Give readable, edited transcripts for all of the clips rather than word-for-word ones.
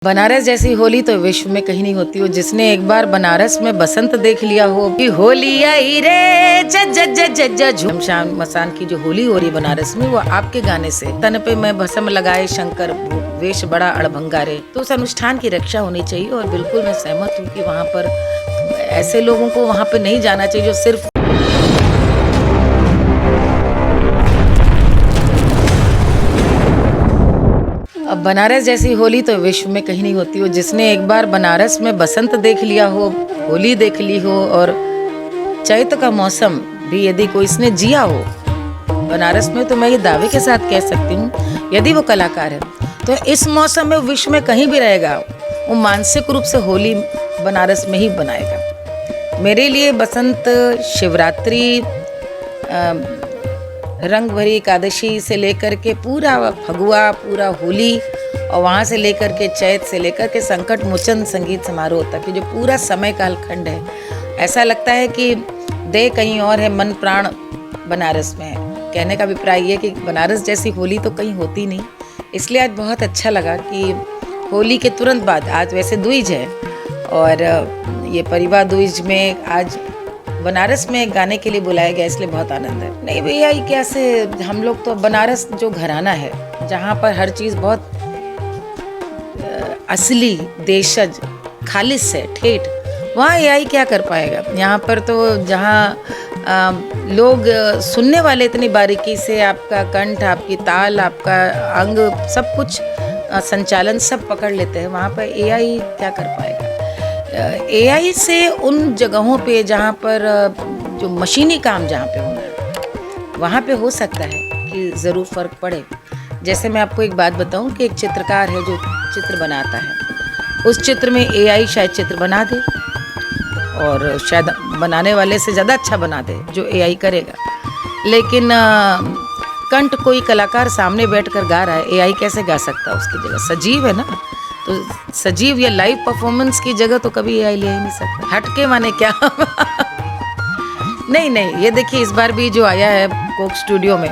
बनारस जैसी होली तो विश्व में कहीं नहीं होती हो। जिसने एक बार बनारस में बसंत देख लिया हो कि होली आई रे जज झूम शाम मसान की जो होली हो रही बनारस में, वो आपके गाने से। तन पे मैं भस्म लगाए शंकर वेश बड़ा अड़भंगा रे। तो उस अनुष्ठान की रक्षा होनी चाहिए और बिल्कुल मैं सहमत हूँ कि वहाँ पर ऐसे लोगों को वहाँ पे नहीं जाना चाहिए जो सिर्फ अब बनारस जैसी होली तो विश्व में कहीं नहीं होती हो। जिसने एक बार बनारस में बसंत देख लिया हो, होली देख ली हो और चैत्र का मौसम भी यदि कोई इसने जिया हो बनारस में, तो मैं ये दावे के साथ कह सकती हूँ यदि वो कलाकार है तो इस मौसम में विश्व में कहीं भी रहेगा वो मानसिक रूप से होली बनारस में ही बनाएगा। मेरे लिए बसंत, शिवरात्रि, रंग भरी एकादशी से लेकर के पूरा फगुआ, पूरा होली और वहाँ से लेकर के चैत से लेकर के संकट मोचन संगीत समारोह तक कि जो पूरा समय काल खंड है, ऐसा लगता है कि देह कहीं और है, मन प्राण बनारस में है। कहने का अभिप्राय ये कि बनारस जैसी होली तो कहीं होती नहीं। इसलिए आज बहुत अच्छा लगा कि होली के तुरंत बाद, आज वैसे द्विज है और ये परिवार द्विज में आज बनारस में गाने के लिए बुलाया गया, इसलिए बहुत आनंद है। नहीं भैया, ये कैसे, हम लोग तो बनारस जो घराना है जहाँ पर हर चीज़ बहुत असली, देशज, खालिस है, ठेठ, वहाँ एआई क्या कर पाएगा। यहाँ पर तो जहाँ लोग सुनने वाले इतनी बारीकी से आपका कंठ, आपकी ताल, आपका अंग, सब कुछ संचालन सब पकड़ लेते हैं, वहाँ पर एआई क्या कर पाएगा। एआई से उन जगहों पे जहाँ पर जो मशीनी काम जहाँ पे होना है वहाँ पे हो सकता है कि ज़रूर फ़र्क पड़े। जैसे मैं आपको एक बात बताऊँ कि एक चित्रकार है जो चित्र बनाता है, उस चित्र में एआई शायद चित्र बना दे और शायद बनाने वाले से ज़्यादा अच्छा बना दे जो एआई करेगा, लेकिन कंठ कोई कलाकार सामने बैठकर गा रहा है, एआई कैसे गा सकता है उसकी जगह। सजीव है ना, तो सजीव या लाइव परफॉर्मेंस की जगह तो कभी एआई ले ही नहीं सकता। हटके माने क्या नहीं, ये देखिए इस बार भी जो आया है कोक स्टूडियो में,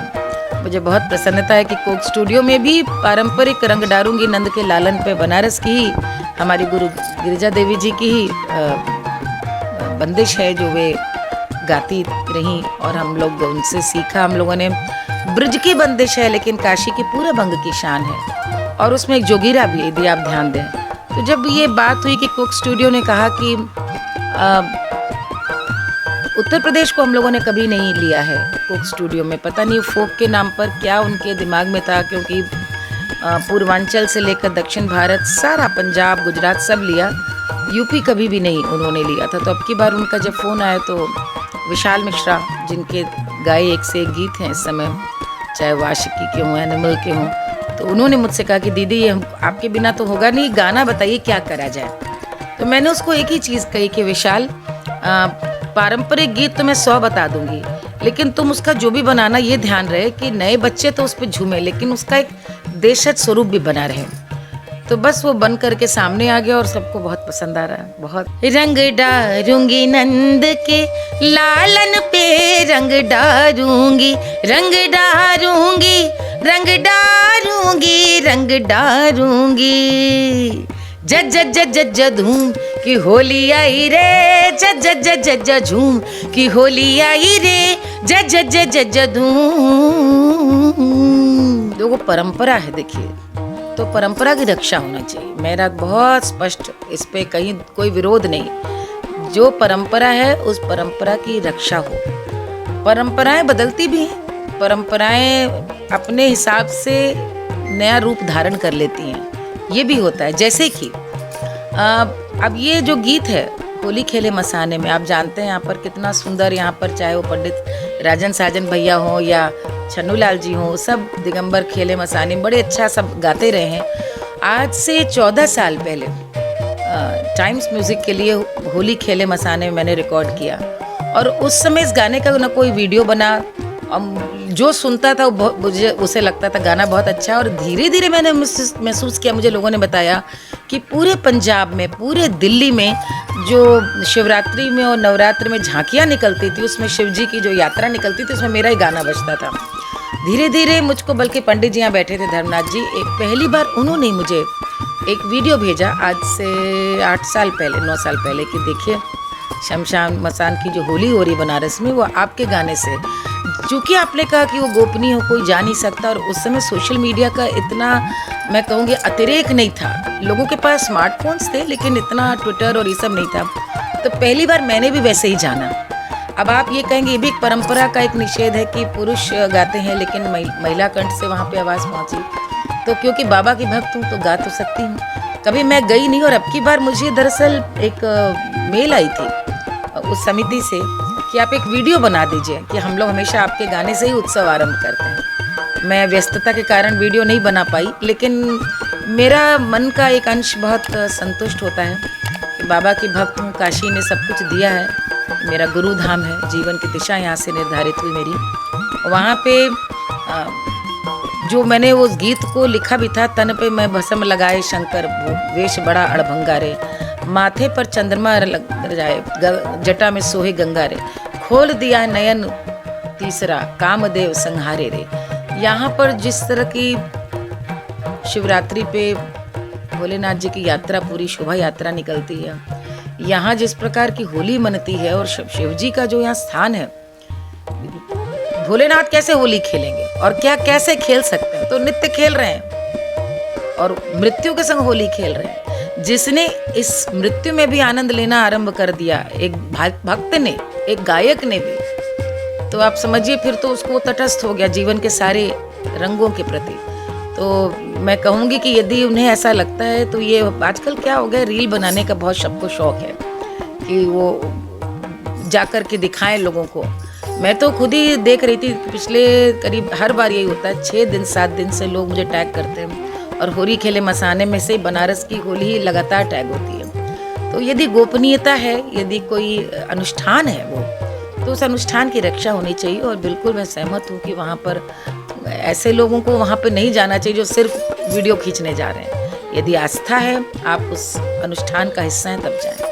मुझे बहुत प्रसन्नता है कि कोक स्टूडियो में भी पारंपरिक रंग डारूंगी नंद के लालन पे बनारस की ही, हमारी गुरु गिरिजा देवी जी की ही बंदिश है जो वे गाती रहीं और हम लोग उनसे सीखा। हम लोगों ने ब्रज की बंदिश है लेकिन काशी की पूरे बंग की शान है और उसमें एक जोगीरा भी, यदि आप ध्यान दें। तो जब ये बात हुई कि कोक स्टूडियो ने कहा कि उत्तर प्रदेश को हम लोगों ने कभी नहीं लिया है कोक स्टूडियो में, पता नहीं फोक के नाम पर क्या उनके दिमाग में था, क्योंकि पूर्वांचल से लेकर दक्षिण भारत सारा, पंजाब, गुजरात सब लिया, यूपी कभी भी नहीं उन्होंने लिया था। तो अब की बार उनका जब फ़ोन आया तो विशाल मिश्रा, जिनके गाए एक से एक गीत हैं इस समय, चाहे वो आशिकी के हों, एनिमल के हों, तो उन्होंने मुझसे कहा कि दीदी ये आपके बिना तो होगा नहीं, गाना बताइए क्या करा जाए। तो मैंने उसको एक ही चीज़ कही कि विशाल, पारंपरिक गीत तो मैं 100 बता दूंगी, लेकिन तुम उसका जो भी बनाना ये ध्यान रहे कि नए बच्चे तो उस पर झूमे लेकिन उसका एक देशज स्वरूप भी बना रहे। तो बस वो बन करके सामने आ गया और सबको बहुत पसंद आ रहा है। बहुत रंग डारूंगी नंद के लालन पे, रंग डारूंगी, रंग डारूंगी, रंग डारूंगी, रंग डारूंगी, जज जज जज धूम की होली आई रे, जज जज जज झूम की होली आई रे, जज जज जज धूम। देखो परंपरा है, देखिए, तो परंपरा की रक्षा होना चाहिए। मेरा बहुत स्पष्ट इस पे कहीं कोई विरोध नहीं। जो परंपरा है उस परंपरा की रक्षा हो। परंपराएं बदलती भी हैं, परंपराएं अपने हिसाब से नया रूप धारण कर लेती हैं, ये भी होता है। जैसे कि अब ये जो गीत है होली खेले मसाने में, आप जानते हैं यहाँ पर कितना सुंदर, यहाँ पर चाहे वो पंडित राजन साजन भैया हों या छन्नू लाल जी हों, सब दिगंबर खेले मसाने बड़े अच्छा सब गाते रहे हैं। आज से 14 साल पहले टाइम्स म्यूज़िक के लिए होली खेले मसाने में मैंने रिकॉर्ड किया और उस समय इस गाने का ना कोई वीडियो बना, जो सुनता था मुझे उसे लगता था गाना बहुत अच्छा है। और धीरे धीरे मैंने महसूस किया, मुझे लोगों ने बताया कि पूरे पंजाब में, पूरे दिल्ली में जो शिवरात्रि में और नवरात्रि में झांकियाँ निकलती थी, उसमें शिव जी की जो यात्रा निकलती थी, उसमें मेरा ही गाना बजता था। धीरे धीरे मुझको, बल्कि पंडित जी यहाँ बैठे थे धर्मनाथ जी, एक पहली बार उन्होंने मुझे एक वीडियो भेजा आज से 8 साल पहले 9 साल पहले कि देखिए शमशान मसान की जो होली हो रही बनारस में वो आपके गाने से। चूँकि आपने कहा कि वो गोपनीय हो, कोई जा नहीं सकता, और उस समय सोशल मीडिया का इतना मैं कहूँगी अतिरेक नहीं था। लोगों के पास स्मार्टफोन्स थे लेकिन इतना ट्विटर और ये सब नहीं था। तो पहली बार मैंने भी वैसे ही जाना। अब आप ये कहेंगे ये भी एक परंपरा का एक निषेध है कि पुरुष गाते हैं लेकिन महिला कंठ से वहाँ पे आवाज़ पहुँची। तो क्योंकि बाबा की भक्त हूँ तो गा तो सकती हूँ। कभी मैं गई नहीं, और अब की बार मुझे दरअसल एक मेल आई थी उस समिति से कि आप एक वीडियो बना दीजिए कि हम लोग हमेशा आपके गाने से ही उत्सव आरंभ करते हैं। मैं व्यस्तता के कारण वीडियो नहीं बना पाई, लेकिन मेरा मन का एक अंश बहुत संतुष्ट होता है कि बाबा की भक्त हूँ, काशी ने सब कुछ दिया है, मेरा गुरु धाम है, जीवन की दिशा यहाँ से निर्धारित हुई मेरी। वहाँ पे जो मैंने उस गीत को लिखा भी था, तन पे मैं भस्म लगाए शंकर वेश बड़ा अड़भंगा रे, माथे पर चंद्रमा लग जाए जटा में सोहे गंगा रे, खोल दिया नयन तीसरा कामदेव संहारे रे। यहाँ पर जिस तरह की शिवरात्रि पे भोलेनाथ जी की यात्रा, पूरी शोभा यात्रा निकलती है, यहाँ जिस प्रकार की होली मनती है और शिव जी का जो यहाँ स्थान है, भोलेनाथ कैसे होली खेलेंगे और क्या कैसे खेल सकते हैं? तो नित्य खेल रहे हैं और मृत्यु के संग होली खेल रहे हैं। जिसने इस मृत्यु में भी आनंद लेना आरंभ कर दिया, एक भक्त ने, एक गायक ने भी, तो आप समझिए फिर तो उसको तटस्थ हो गया जीवन के सारे रंगों के प्रति। तो मैं कहूँगी कि यदि उन्हें ऐसा लगता है तो ये आजकल क्या हो गया, रील बनाने का बहुत सबको शौक है कि वो जाकर के दिखाएं लोगों को। मैं तो खुद ही देख रही थी, पिछले करीब हर बार यही होता है, 6 दिन 7 दिन से लोग मुझे टैग करते हैं, और होली खेले मसाने में से बनारस की होली ही लगातार टैग होती है। तो यदि गोपनीयता है, यदि कोई अनुष्ठान है वो, तो उस अनुष्ठान की रक्षा होनी चाहिए। और बिल्कुल मैं सहमत हूँ कि वहाँ पर ऐसे लोगों को वहाँ पर नहीं जाना चाहिए जो सिर्फ वीडियो खींचने जा रहे हैं। यदि आस्था है, आप उस अनुष्ठान का हिस्सा हैं, तब जाएं।